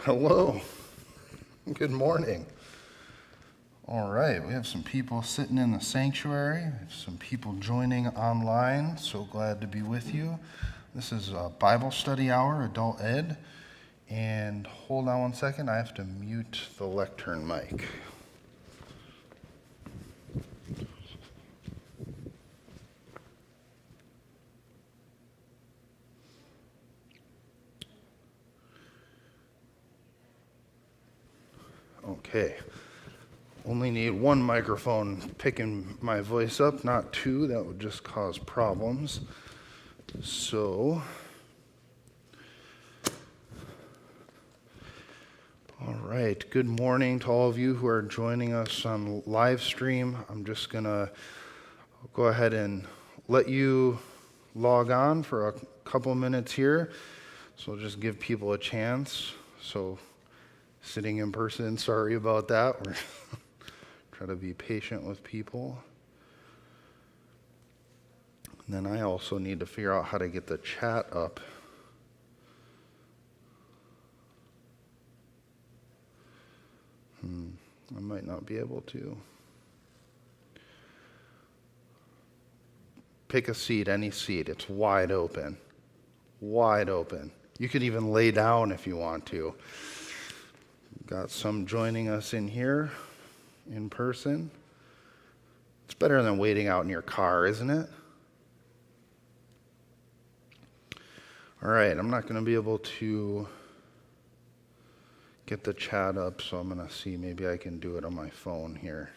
Hello. Good morning. All right, we have some people sitting in the sanctuary, some people joining online. So glad to be with you. This is a Bible study hour, adult ed. And hold on one second, I have to mute the lectern mic. Okay. Only need one microphone picking my voice up, not two. That would just cause problems. So, all right. Good morning to all of you who are joining us on live stream. I'm just going to go ahead and let you log on for a couple minutes here. So just give people a chance. So sitting in person, sorry about that. We're try to be patient with people. And then I also need to figure out how to get the chat up. I might not be able to. Pick a seat, any seat. It's wide open. Wide open. You could even lay down if you want to. Got some joining us in here in person. It's better than waiting out in your car, isn't it? All right, I'm not going to be able to get the chat up, so I'm going to see maybe I can do it on my phone here.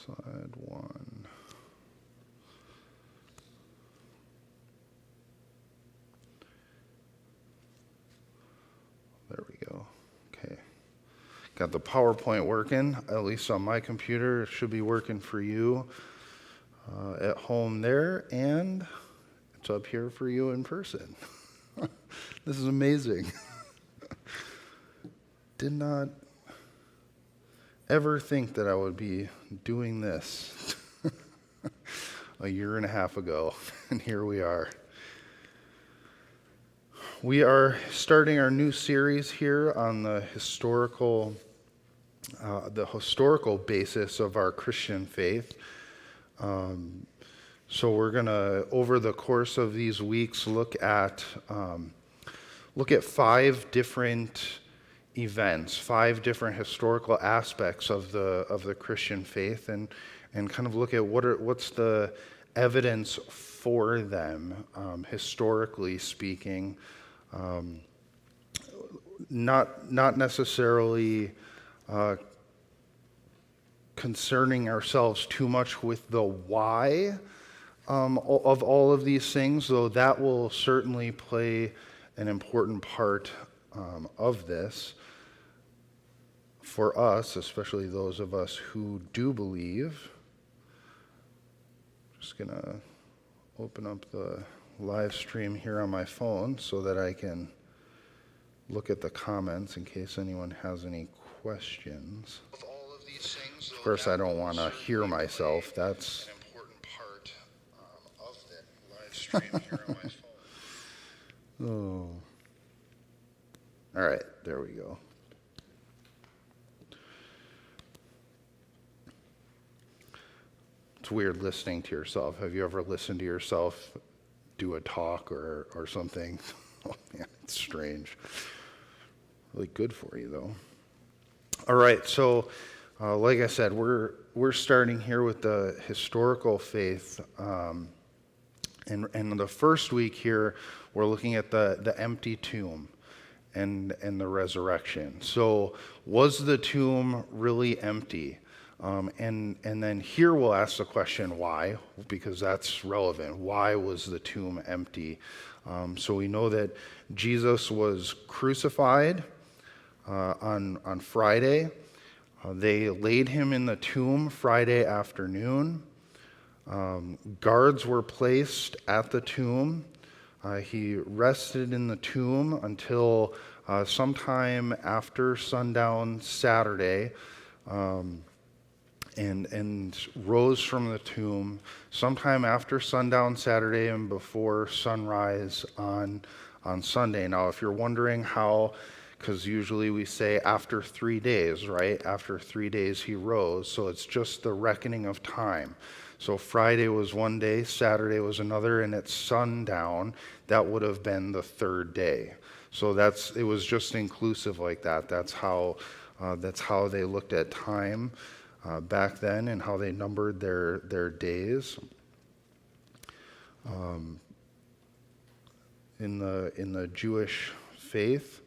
Slide one. There we go. Okay. Got the PowerPoint working, at least on my computer. It should be working for you at home there, and it's up here for you in person. This is amazing. Did not ever think that I would be doing this a year and a half ago, and here we are. We are starting our new series here on the historical basis of our Christian faith. So we're going to, over the course of these weeks, look at 5 different events, 5 different historical aspects of the Christian faith, and kind of look at what's the evidence for them, historically speaking. Not necessarily concerning ourselves too much with the why of all of these things, though that will certainly play an important part of this for us, especially those of us who do believe. Just gonna open up the live stream here on my phone so that I can look at the comments in case anyone has any questions. Of course, I don't want to hear myself. That's an important part of the live stream here on my phone. Oh. All right, there we go. It's weird listening to yourself. Have you ever listened to yourself do a talk or something? Oh man, it's strange. Really good for you though. All right, so like I said, we're starting here with the historical faith, and the first week here we're looking at the empty tomb and the resurrection. So was the tomb really empty? And then here we'll ask the question why, because that's relevant. Why was the tomb empty? So we know that Jesus was crucified on Friday. They laid him in the tomb Friday afternoon. Guards were placed at the tomb. He rested in the tomb until sometime after sundown Saturday, and rose from the tomb sometime after sundown Saturday and before sunrise on Sunday. Now, if you're wondering how, because usually we say after 3 days, right? After 3 days he rose, so it's just the reckoning of time. So Friday was one day, Saturday was another, and at sundown, that would have been the third day. So it was just inclusive like that. That's how they looked at time back then, and how they numbered their days. In the Jewish faith.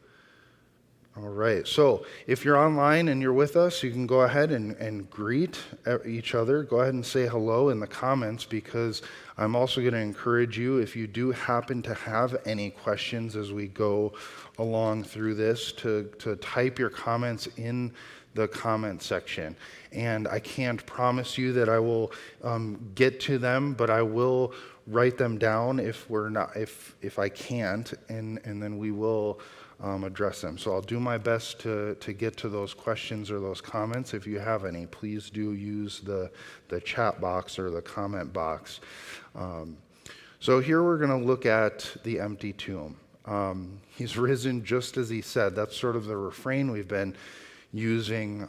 All right, so if you're online and you're with us, you can go ahead and greet each other. Go ahead and say hello in the comments, because I'm also going to encourage you, if you do happen to have any questions as we go along through this, to type your comments in the comment section. And I can't promise you that I will get to them, but I will write them down if I can't, and then we will address them. So I'll do my best to get to those questions or those comments. If you have any, please do use the chat box or the comment box. So here we're going to look at the empty tomb. He's risen just as he said. That's sort of the refrain we've been using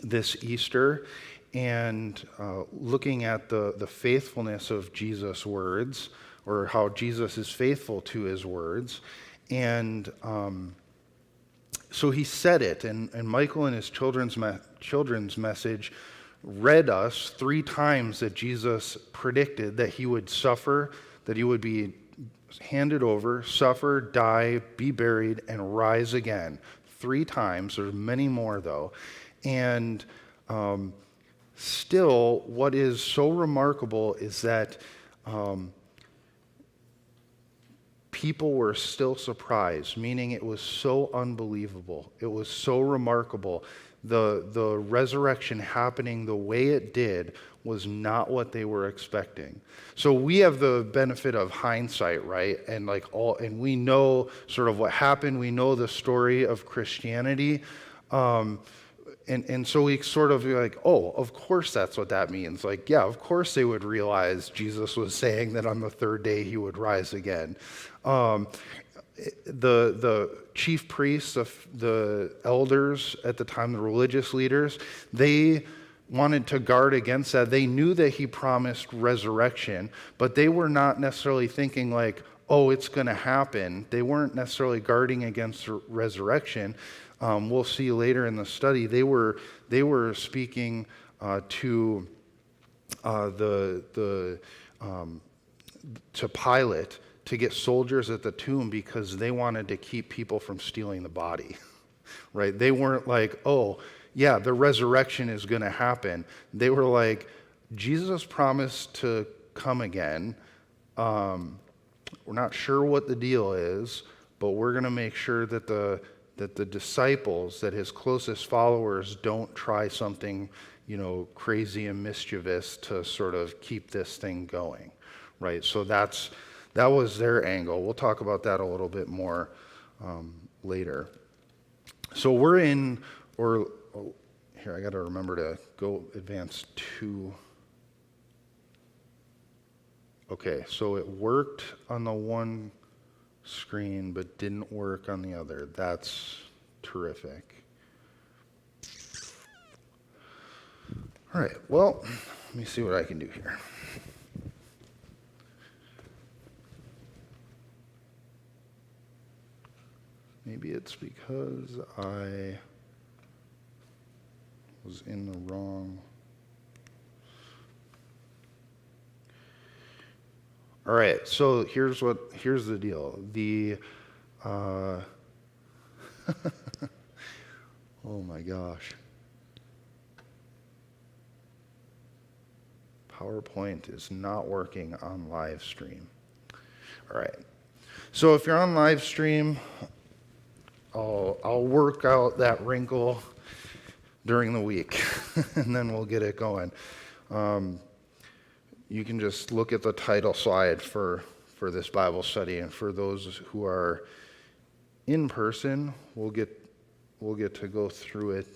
this Easter, and looking at the faithfulness of Jesus' words, or how Jesus is faithful to his words. And so he said it, and Michael in his children's message read us 3 times that Jesus predicted that he would suffer, that he would be handed over, suffer, die, be buried, and rise again. 3 times. There's many more, though. And still, what is so remarkable is that people were still surprised, meaning it was so unbelievable. It was so remarkable. The resurrection happening the way it did was not what they were expecting. So we have the benefit of hindsight, right? And and we know sort of what happened. We know the story of Christianity. And so we sort of like, oh, of course that's what that means. Like, yeah, of course they would realize Jesus was saying that on the third day he would rise again. The chief priests, the elders at the time, the religious leaders, they wanted to guard against that. They knew that he promised resurrection, but they were not necessarily thinking like, oh, it's going to happen. They weren't necessarily guarding against resurrection. We'll see later in the study, they were speaking to Pilate to get soldiers at the tomb, because they wanted to keep people from stealing the body, right? They weren't like, oh, yeah, the resurrection is going to happen. They were like, Jesus promised to come again. We're not sure what the deal is, but we're going to make sure that the disciples, that his closest followers, don't try something, crazy and mischievous to sort of keep this thing going, right? So that was their angle. We'll talk about that a little bit more later. So here, I got to remember to go advance 2. Okay, so it worked on the one screen but didn't work on the other. That's terrific. All right, well, let me see what I can do here. Maybe it's because I was in the wrong. All right, so here's the deal. Oh my gosh. PowerPoint is not working on live stream. All right. So if you're on live stream, I'll work out that wrinkle during the week, and then we'll get it going. You can just look at the title slide for this Bible study, and for those who are in person, we'll get to go through it.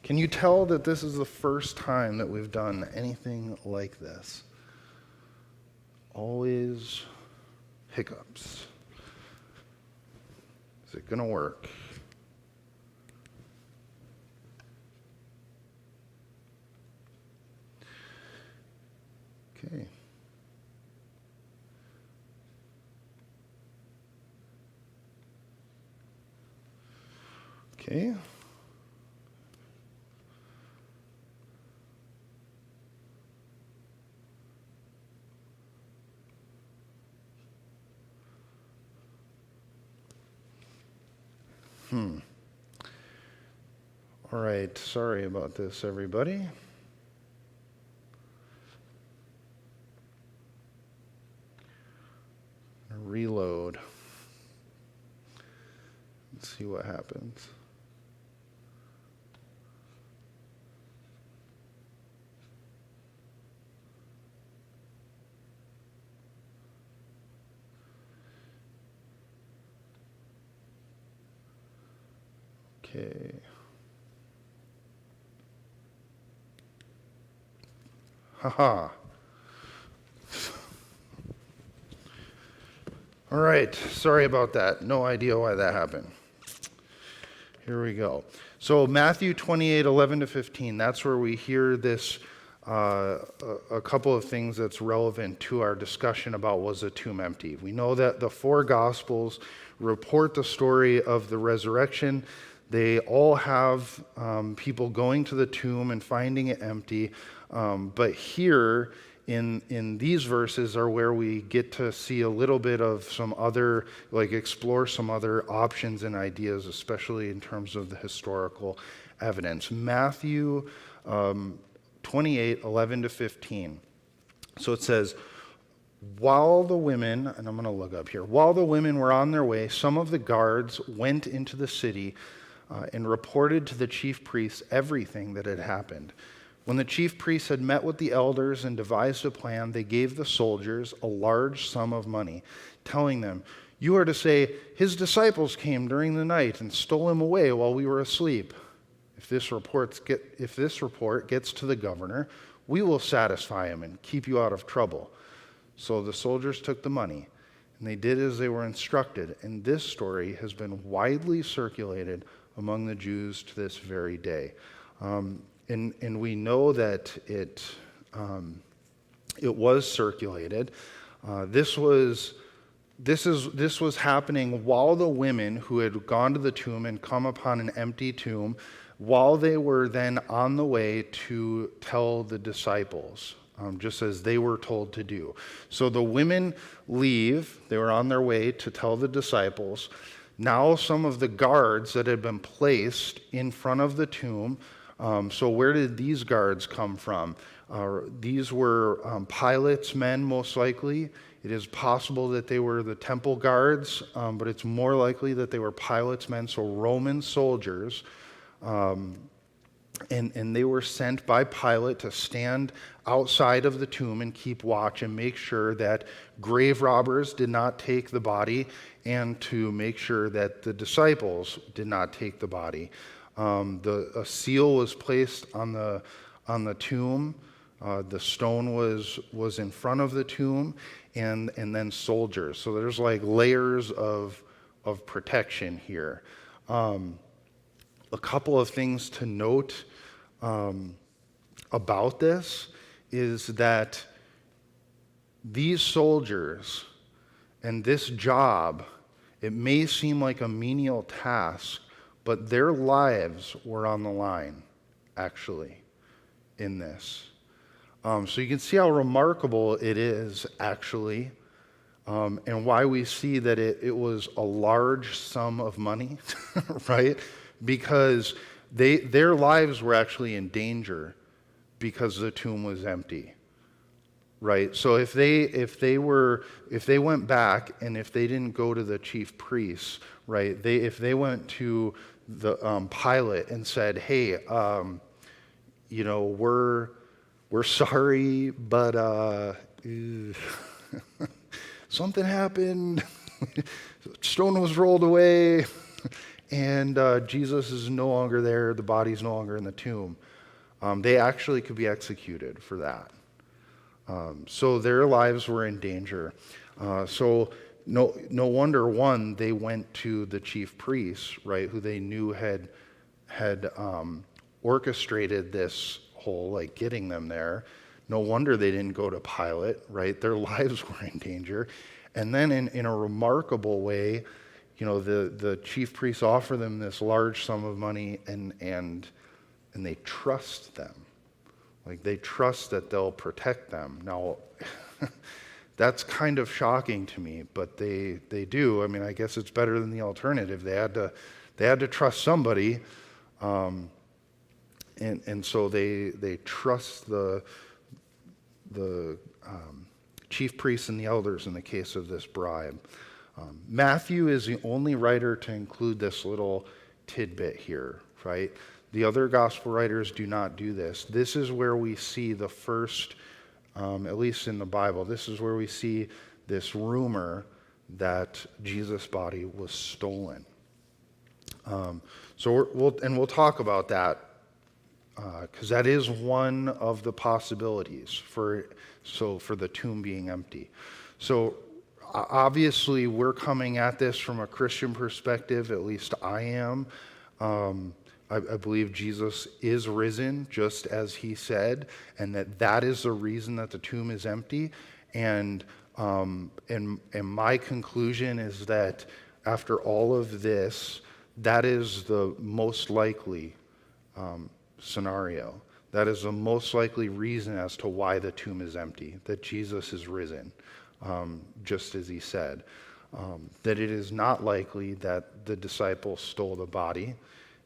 Can you tell that this is the first time that we've done anything like this? Always hiccups. Is it going to work? Okay. Okay. All right, sorry about this, everybody. Reload. Let's see what happens. Okay. Haha. All right, sorry about that. No idea why that happened. Here we go. So Matthew 28:11-15, that's where we hear this, a couple of things that's relevant to our discussion about was the tomb empty. We know that the four Gospels report the story of the resurrection. They all have people going to the tomb and finding it empty. But here in these verses are where we get to see a little bit of some other, explore some other options and ideas, especially in terms of the historical evidence. Matthew 28:11-15. So it says, while the women, and I'm going to look up here, while the women were on their way, some of the guards went into the city and reported to the chief priests everything that had happened. When the chief priests had met with the elders and devised a plan, they gave the soldiers a large sum of money, telling them, "You are to say, 'His disciples came during the night and stole him away while we were asleep.' If this report gets to the governor, we will satisfy him and keep you out of trouble." So the soldiers took the money, and they did as they were instructed. And this story has been widely circulated among the Jews to this very day. And we know that it was circulated. This was happening while the women who had gone to the tomb and come upon an empty tomb, while they were then on the way to tell the disciples, just as they were told to do. So the women leave. They were on their way to tell the disciples. Now some of the guards that had been placed in front of the tomb, so where did these guards come from? These were Pilate's men, most likely. It is possible that they were the temple guards, but it's more likely that they were Pilate's men, so Roman soldiers. And they were sent by Pilate to stand outside of the tomb and keep watch and make sure that grave robbers did not take the body, and to make sure that the disciples did not take the body. A seal was placed on the tomb. The stone was in front of the tomb, and then soldiers. So there's layers of protection here. A couple of things to note about this is that these soldiers and this job, it may seem like a menial task, but their lives were on the line, actually, in this. So you can see how remarkable it is, actually, and why we see that it was a large sum of money, right? Because their lives were actually in danger because the tomb was empty. right? So if they went back and if they didn't go to the chief priests, right? If they went to the Pilate and said, "Hey, we're sorry, but something happened. Stone was rolled away, and Jesus is no longer there. The body's no longer in the tomb." They actually could be executed for that. So their lives were in danger. So no wonder, one, they went to the chief priests, right, who they knew had orchestrated this whole, like, getting them there. No wonder they didn't go to Pilate, right? Their lives were in danger. And then in a remarkable way, the chief priests offer them this large sum of money, and they trust them. Like, they trust that they'll protect them. Now, that's kind of shocking to me, but they do. I mean, I guess it's better than the alternative. They had to trust somebody, and so they trust the chief priests and the elders in the case of this bribe. Matthew is the only writer to include this little tidbit here, right? The other gospel writers do not do this. This is where we see the first, at least in the Bible, this is where we see this rumor that Jesus' body was stolen. So we'll talk about that, because that is one of the possibilities for the tomb being empty. So obviously we're coming at this from a Christian perspective, at least I am. I believe Jesus is risen, just as he said, and that is the reason that the tomb is empty. And my conclusion is that after all of this, that is the most likely scenario. That is the most likely reason as to why the tomb is empty, that Jesus is risen, just as he said. That it is not likely that the disciples stole the body.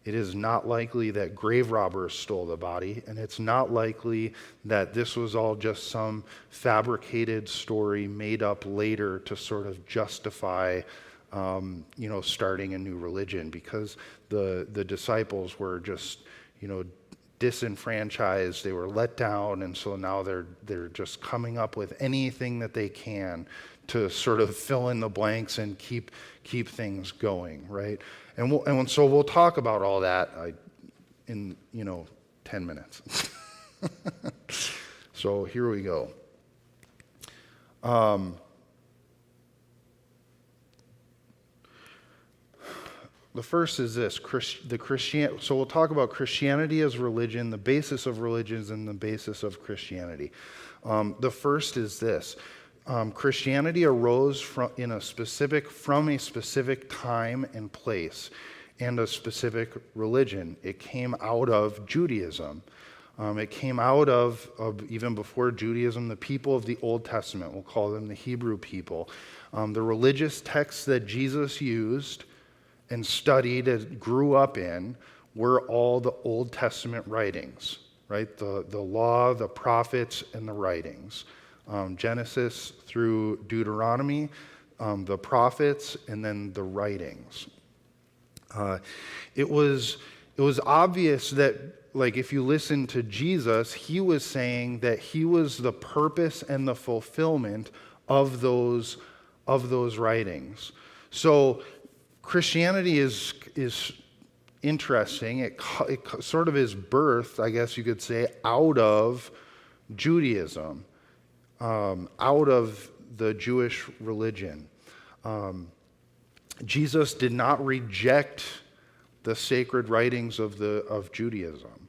It is not likely that grave robbers stole the body, and it's not likely that this was all just some fabricated story made up later to sort of justify, starting a new religion, because the disciples were just, disenfranchised. They were let down, and so now they're just coming up with anything that they can to sort of fill in the blanks and keep things going, right? And so we'll talk about all that in 10 minutes. So here we go. The first is this, so we'll talk about Christianity as religion, the basis of religions, and the basis of Christianity. The first is this. Christianity arose from a specific time and place and a specific religion. It came out of Judaism. It came out of even before Judaism, the people of the Old Testament. We'll call them the Hebrew people. The religious texts that Jesus used and studied and grew up in were all the Old Testament writings, right? The law, the prophets, and the writings. Genesis through Deuteronomy, the prophets, and then the writings. It was obvious that, like, if you listen to Jesus, he was saying that he was the purpose and the fulfillment of those writings. So Christianity is interesting. It sort of is birthed, I guess you could say, out of Judaism. Out of the Jewish religion. Jesus did not reject the sacred writings of Judaism.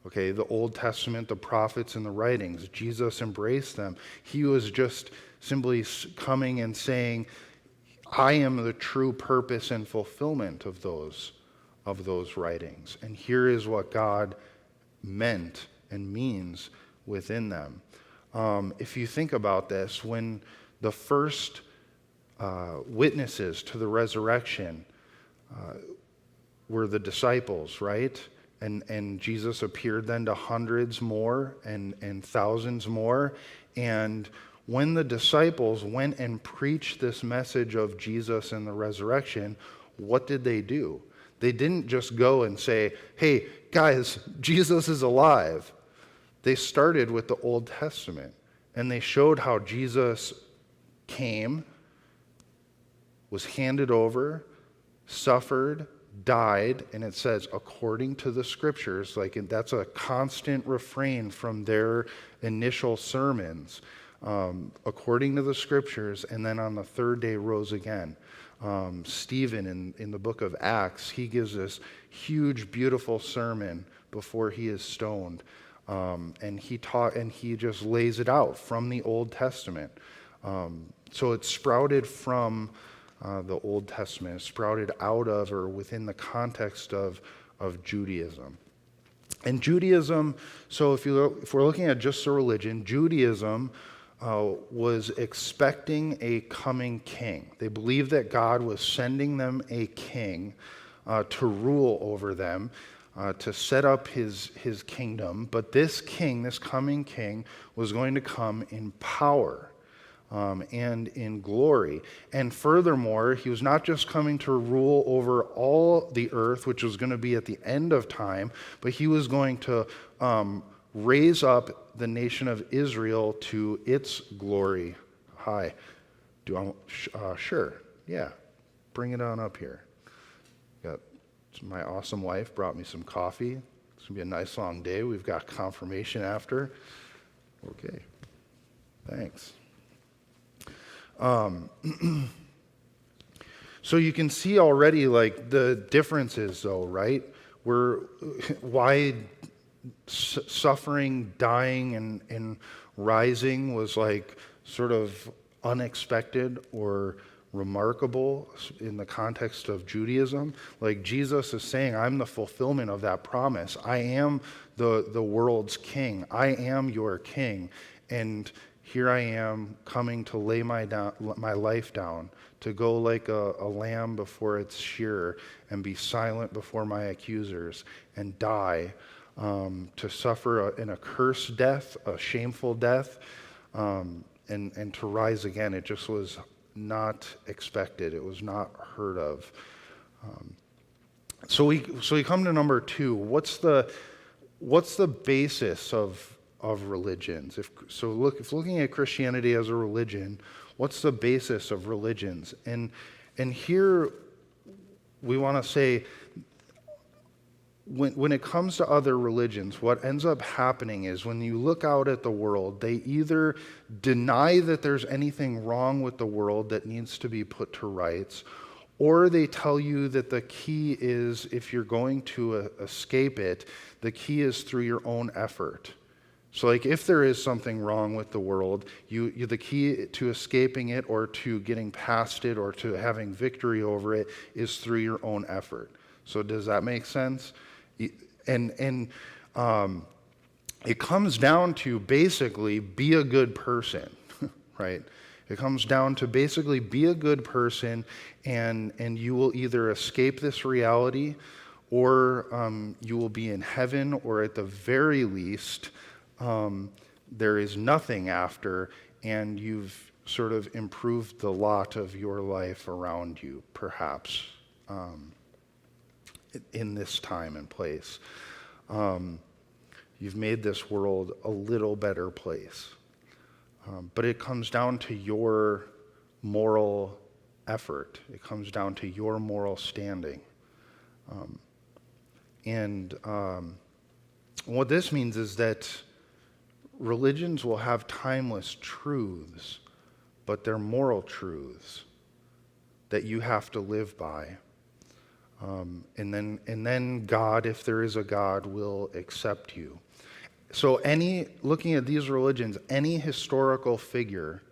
Okay, the Old Testament, the prophets, and the writings. Jesus embraced them. He was just simply coming and saying, I am the true purpose and fulfillment of those writings. And here is what God meant and means within them. If you think about this, when the first witnesses to the resurrection were the disciples, right? And Jesus appeared then to hundreds more and thousands more. And when the disciples went and preached this message of Jesus and the resurrection, what did they do? They didn't just go and say, hey, guys, Jesus is alive. They started with the Old Testament, and they showed how Jesus came, was handed over, suffered, died, and it says, according to the scriptures, like that's a constant refrain from their initial sermons, according to the scriptures, and then on the third day rose again. Stephen in the book of Acts, he gives this huge, beautiful sermon before he is stoned, and he just lays it out from the Old Testament. So it sprouted from the Old Testament, sprouted out of or within the context of Judaism. And Judaism, so if we're looking at just a religion, Judaism was expecting a coming king. They believed that God was sending them a king to rule over them, to set up his kingdom. But this king, this coming king, was going to come in power. And in glory. And furthermore, he was not just coming to rule over all the earth, which was going to be at the end of time, but he was going to raise up the nation of Israel to its glory. Hi. Sure. Yeah. Bring it on up here. My awesome wife brought me some coffee. It's going to be a nice long day. We've got confirmation after. Okay. Thanks. So you can see already like the differences though, right? Why suffering, dying, and rising was like sort of unexpected or remarkable in the context of Judaism. Like Jesus is saying, I'm the fulfillment of that promise. I am the world's king. I am your king. And here I am coming to lay my life down, to go like a lamb before its shearer and be silent before my accusers and die, to suffer an accursed death, a shameful death, and to rise again. It just was not expected. It was not heard of. So we come to number 2. What's the basis of religions? If looking at Christianity as a religion, what's the basis of religions? And here we want to say, when it comes to other religions, what ends up happening is when you look out at the world, they either deny that there's anything wrong with the world that needs to be put to rights, or they tell you that the key is, if you're going to escape it, the key is through your own effort. So like if there is something wrong with the world, the key to escaping it or to getting past it or to having victory over it is through your own effort. So does that make sense? And it comes down to basically be a good person, right? It comes down to basically be a good person, and you will either escape this reality or you will be in heaven, or at the very least, there is nothing after, and you've sort of improved the lot of your life around you, perhaps, in this time and place. You've made this world a little better place. But it comes down to your moral effort. It comes down to your moral standing. And what this means is that religions will have timeless truths, but they're moral truths that you have to live by. And then God, if there is a God, will accept you. So looking at these religions, any historical figure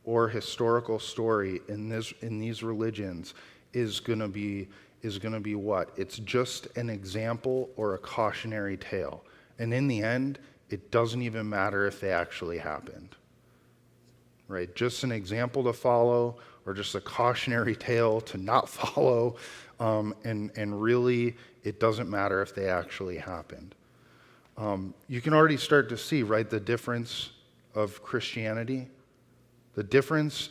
or historical story in these religions is going to be what? It's just an example or a cautionary tale. And in the end, it doesn't even matter if they actually happened. right? Just an example to follow, or just a cautionary tale to not follow, and really, it doesn't matter if they actually happened. You can already start to see, right, the difference of Christianity. The difference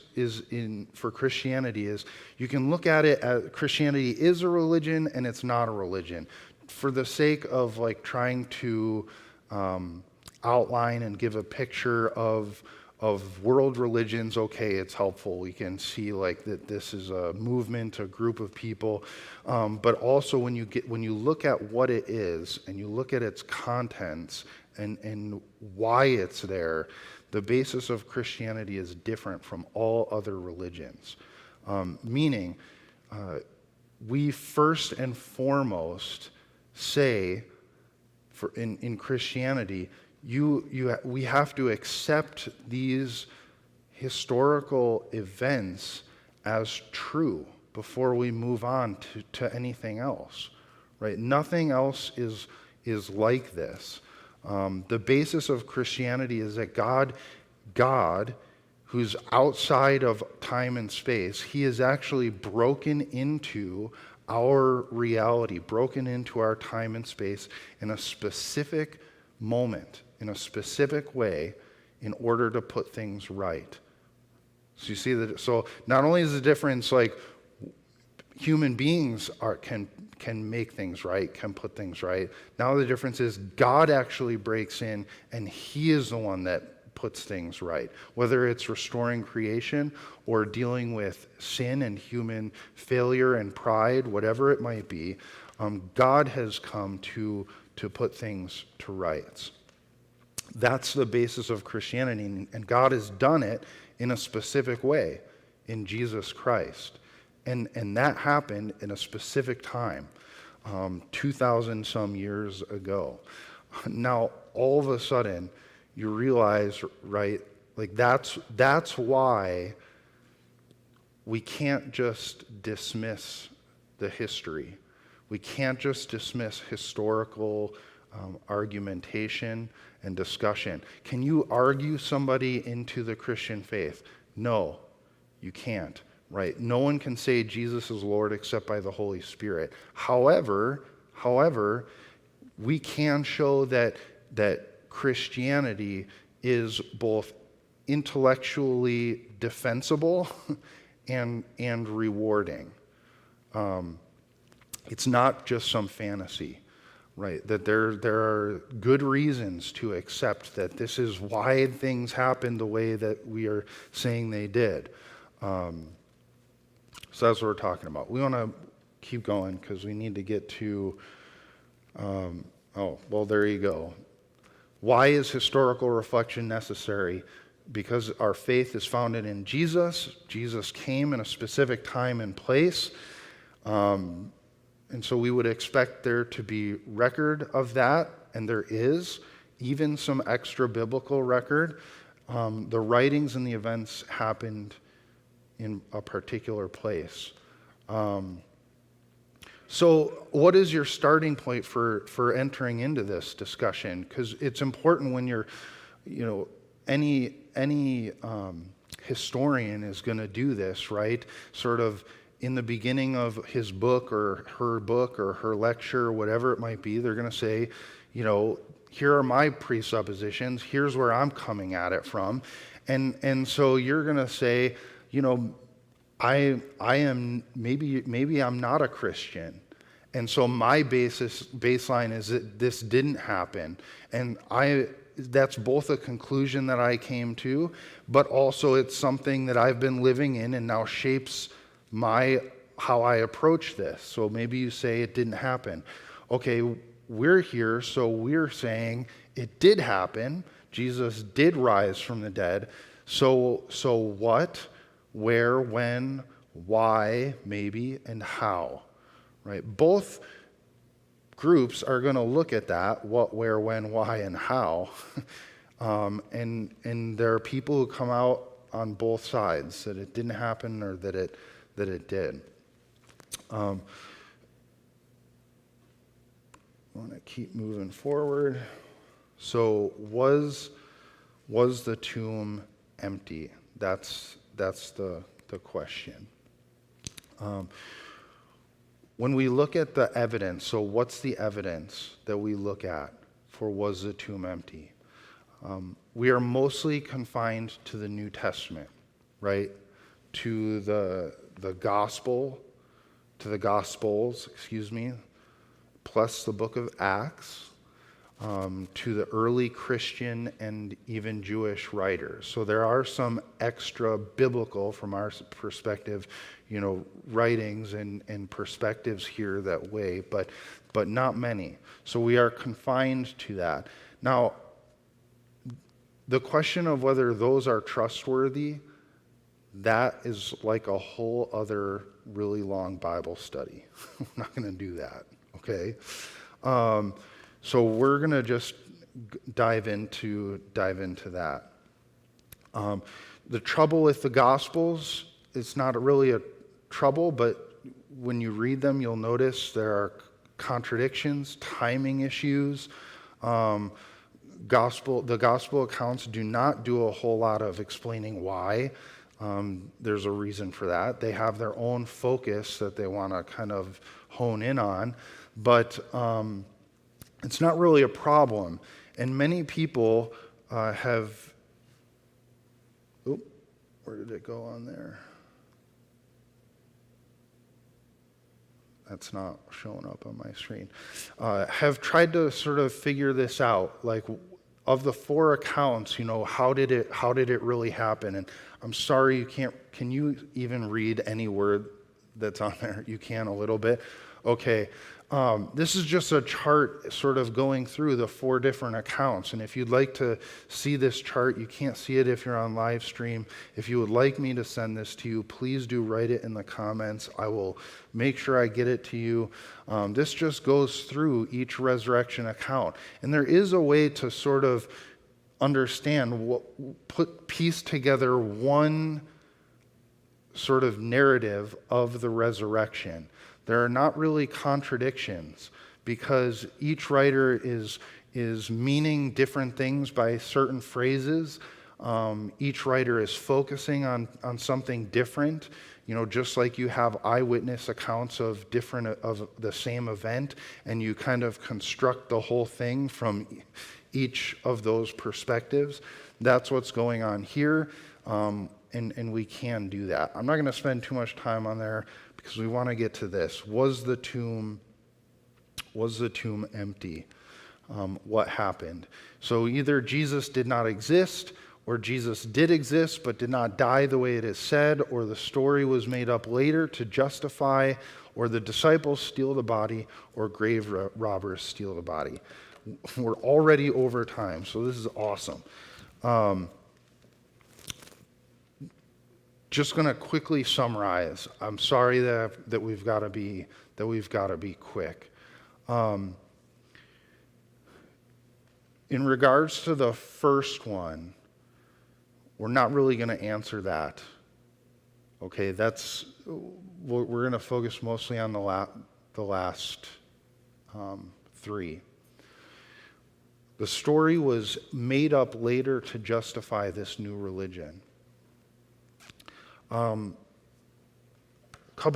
for Christianity is you can look at it as Christianity is a religion and it's not a religion. For the sake of like trying to outline and give a picture of world religions, okay, it's helpful. We can see like that this is a movement, a group of people, but also when you look at what it is and you look at its contents and why it's there, the basis of Christianity is different from all other religions. Meaning, we first and foremost say, in Christianity, we have to accept these historical events as true before we move on to anything else, right? Nothing else is like this. The basis of Christianity is that God, who's outside of time and space, he is actually broken into our reality, broken into our time and space in a specific moment, in a specific way, in order to put things right. So you see that. So not only is the difference like human beings can make things right, can put things right. Now the difference is God actually breaks in, and he is the one that puts things right. Whether it's restoring creation or dealing with sin and human failure and pride, whatever it might be, God has come to put things to rights. That's the basis of Christianity, and God has done it in a specific way in Jesus Christ. And that happened in a specific time, 2,000 some years ago. Now, all of a sudden, you realize, right, like that's why we can't just dismiss the history. We can't just dismiss historical argumentation and discussion. Can you argue somebody into the Christian faith? No, you can't. Right? No one can say Jesus is Lord except by the Holy Spirit. However, we can show that Christianity is both intellectually defensible and rewarding. It's not just some fantasy, right? That there are good reasons to accept that this is why things happened the way that we are saying they did. So that's what we're talking about. We want to keep going because we need to get to, there you go. Why is historical reflection necessary? Because our faith is founded in Jesus. Jesus came in a specific time and place. And so we would expect there to be record of that, and there is, even some extra biblical record. The writings and the events happened in a particular place. So what is your starting point for entering into this discussion? Because it's important when you're, any historian is going to do this, right? Sort of in the beginning of his book or her lecture or whatever it might be, they're going to say, here are my presuppositions. Here's where I'm coming at it from. And so you're going to say, I am maybe I'm not a Christian, and so my baseline is that this didn't happen, and that's both a conclusion that I came to, but also it's something that I've been living in and now shapes how I approach this. So maybe you say it didn't happen. Okay, we're here, so we're saying it did happen. Jesus did rise from the dead. So what? Where, when, why, maybe, and how, right? Both groups are going to look at that, what, where, when, why, and how, and there are people who come out on both sides, that it didn't happen or that it did. I want to keep moving forward. So was the tomb empty? That's the question. When we look at the evidence, so what's the evidence that we look at for was the tomb empty? We are mostly confined to the New Testament, right? To the Gospels, plus the book of Acts, to the early Christian and even Jewish writers. So there are some extra biblical, from our perspective, writings and perspectives here that way, but not many. So we are confined to that. Now, the question of whether those are trustworthy, that is like a whole other really long Bible study. We're not going to do that, okay? So we're going to just dive into that. The trouble with the Gospels, it's not really a trouble, but when you read them, you'll notice there are contradictions, timing issues. The gospel accounts do not do a whole lot of explaining why. There's a reason for that. They have their own focus that they want to kind of hone in on, but it's not really a problem. And many people have... Oop, where did it go on there? That's not showing up on my screen. Have tried to sort of figure this out, like of the 4 accounts, how did it really happen? And I'm sorry you can't. Can you even read any word that's on there? You can a little bit. Okay. This is just a chart sort of going through the 4 different accounts. And if you'd like to see this chart, you can't see it if you're on live stream. If you would like me to send this to you, please do write it in the comments. I will make sure I get it to you. This just goes through each resurrection account. And there is a way to sort of understand, piece together one sort of narrative of the resurrection. There are not really contradictions because each writer is meaning different things by certain phrases. Each writer is focusing on something different. Just like you have eyewitness accounts of the same event, and you kind of construct the whole thing from each of those perspectives. That's what's going on here, and we can do that. I'm not going to spend too much time on there because we want to get to this. Was the tomb empty? What happened? So either Jesus did not exist, or Jesus did exist but did not die the way it is said, or the story was made up later to justify, or the disciples steal the body, or grave robbers steal the body. We're already over time, so this is awesome. Just going to quickly summarize. I'm sorry that we've got to be quick. In regards to the first one, we're not really going to answer that. Okay, we're going to focus mostly on the last 3. The story was made up later to justify this new religion. Couple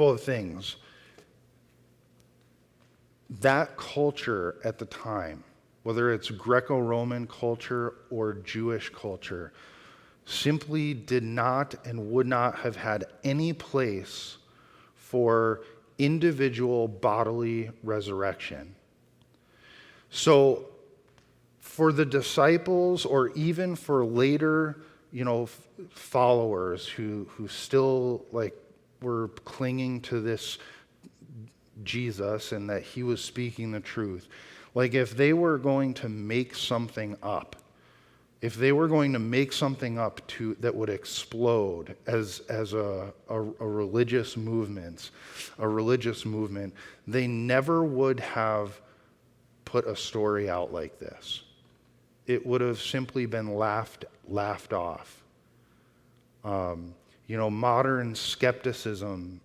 of things. That culture at the time, whether it's Greco-Roman culture or Jewish culture, simply did not and would not have had any place for individual bodily resurrection. So for the disciples, or even for later followers who still were clinging to this Jesus and that he was speaking the truth, if they were going to make something up, that would explode as a religious movement, they never would have put a story out like this. It would have simply been laughed off. Modern skepticism,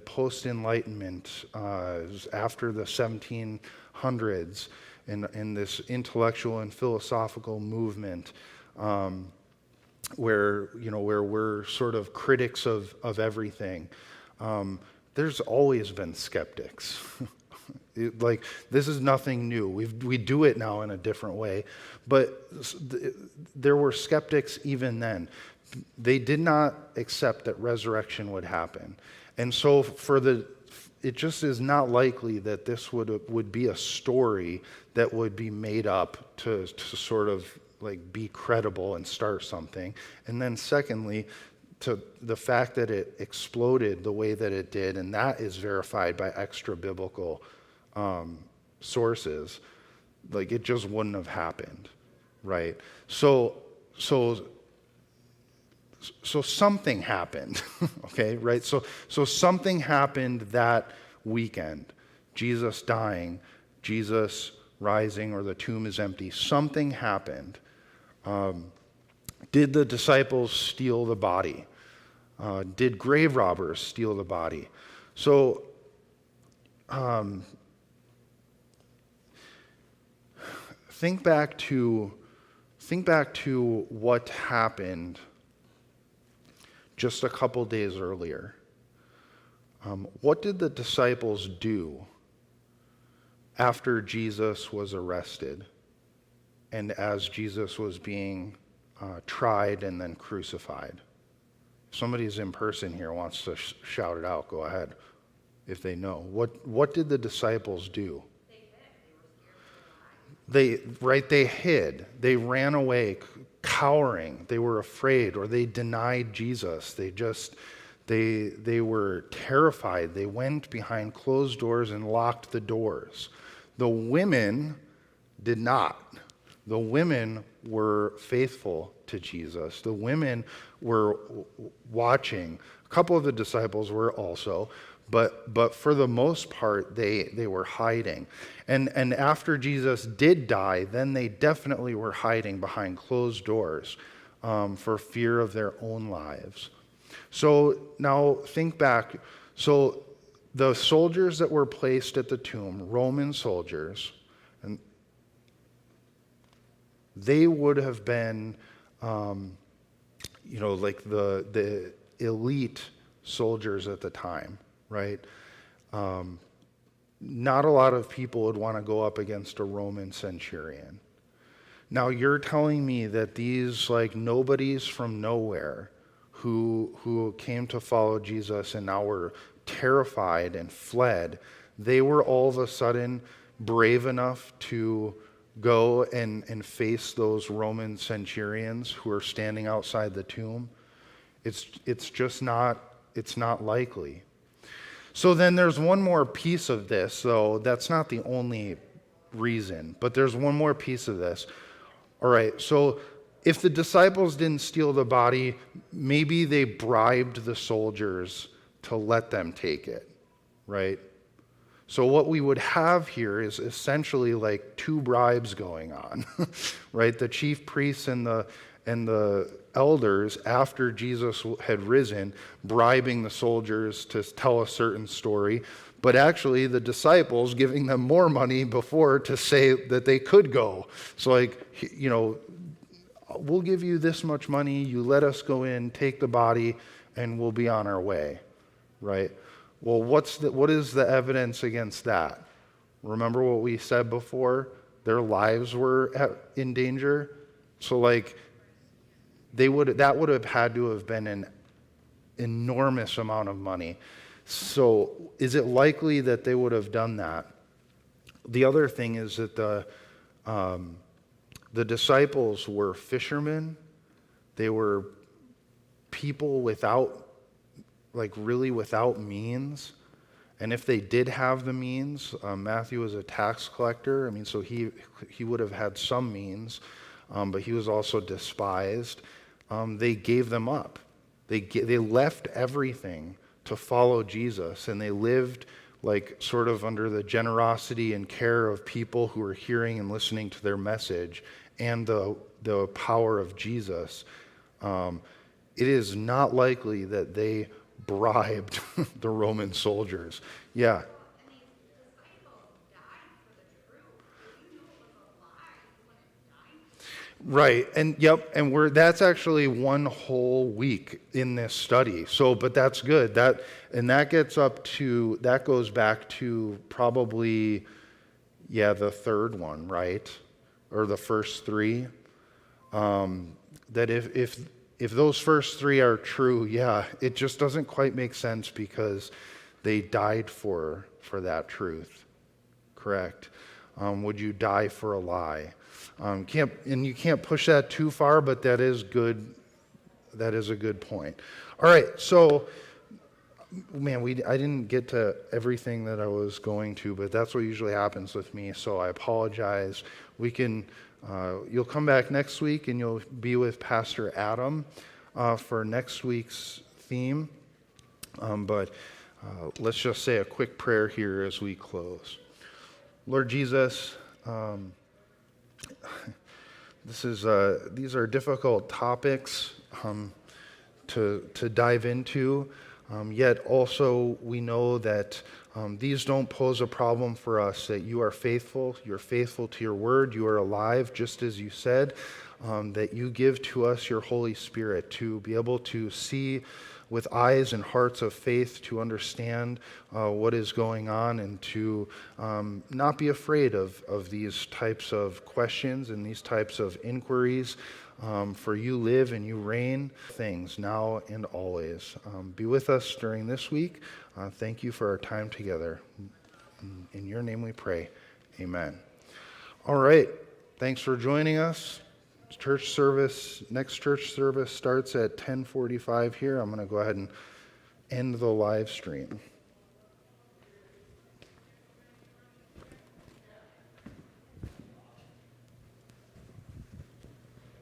post-Enlightenment, after the 1700s, in this intellectual and philosophical movement, where we're sort of critics of everything. There's always been skeptics. Like, this is nothing new. We do it now in a different way. But there were skeptics even then. They did not accept that resurrection would happen. And so it just is not likely that this would be a story that would be made up to sort of like be credible and start something. And then secondly, to the fact that it exploded the way that it did, and that is verified by extra biblical sources, like it just wouldn't have happened, right? So something happened, okay, right? So something happened that weekend. Jesus dying, Jesus rising, or the tomb is empty. Something happened. Did the disciples steal the body? Did grave robbers steal the body? So, think back to what happened just a couple days earlier. What did the disciples do after Jesus was arrested and as Jesus was being tried and then crucified? If somebody's in person here wants to shout it out, go ahead if they know. What did the disciples do? They hid. They ran away, cowering. They were afraid, or they denied Jesus. They were terrified. They went behind closed doors and locked the doors. The women did not. The women were faithful to Jesus. The women were watching. A couple of the disciples were also, but for the most part, they were hiding. And after Jesus did die, then they definitely were hiding behind closed doors for fear of their own lives. So now think back. So the soldiers that were placed at the tomb, Roman soldiers, and they would have been, like the elite soldiers at the time, right? Not a lot of people would want to go up against a Roman centurion. Now you're telling me that these like nobodies from nowhere who came to follow Jesus and now were terrified and fled, they were all of a sudden brave enough to go and face those Roman centurions who are standing outside the tomb? It's just not likely. So then there's one more piece of this, though. That's not the only reason, but there's one more piece of this. All right, so if the disciples didn't steal the body, maybe they bribed the soldiers to let them take it, right? So what we would have here is essentially like two bribes going on, right? The chief priests and the elders, after Jesus had risen, bribing the soldiers to tell a certain story, but actually the disciples giving them more money before to say that they could go. So we'll give you this much money, you let us go in, take the body, and we'll be on our way, right? Well, what is the evidence against that? Remember what we said before? Their lives were in danger. So that would have had to have been an enormous amount of money. So is it likely that they would have done that? The other thing is that the disciples were fishermen. They were people without means. And if they did have the means, Matthew was a tax collector. I mean, so he would have had some means, but he was also despised. They gave them up. They left everything to follow Jesus, and they lived like sort of under the generosity and care of people who were hearing and listening to their message and the power of Jesus. It is not likely that they bribed the Roman soldiers. Yeah. Right, and yep, and that's actually one whole week in this study. So, but that's good. That goes back to probably, yeah, the third one, right, or the first three. That if those first three are true, yeah, it just doesn't quite make sense because they died for that truth. Correct. Would you die for a lie? You can't push that too far, but that is good. That is a good point. All right, so man, I didn't get to everything that I was going to, but that's what usually happens with me. So I apologize. You'll come back next week, and you'll be with Pastor Adam for next week's theme. But let's just say a quick prayer here as we close. Lord Jesus, these are difficult topics to dive into, yet also we know that these don't pose a problem for us, that you are faithful, you're faithful to your word, you are alive, just as you said, that you give to us your Holy Spirit to be able to see with eyes and hearts of faith, to understand what is going on, and to not be afraid of these types of questions and these types of inquiries. For you live and you reign things now and always. Be with us during this week. Thank you for our time together. In your name we pray. Amen. All right. Thanks for joining us. Next church service starts at 10:45 here. I'm going to go ahead and end the live stream.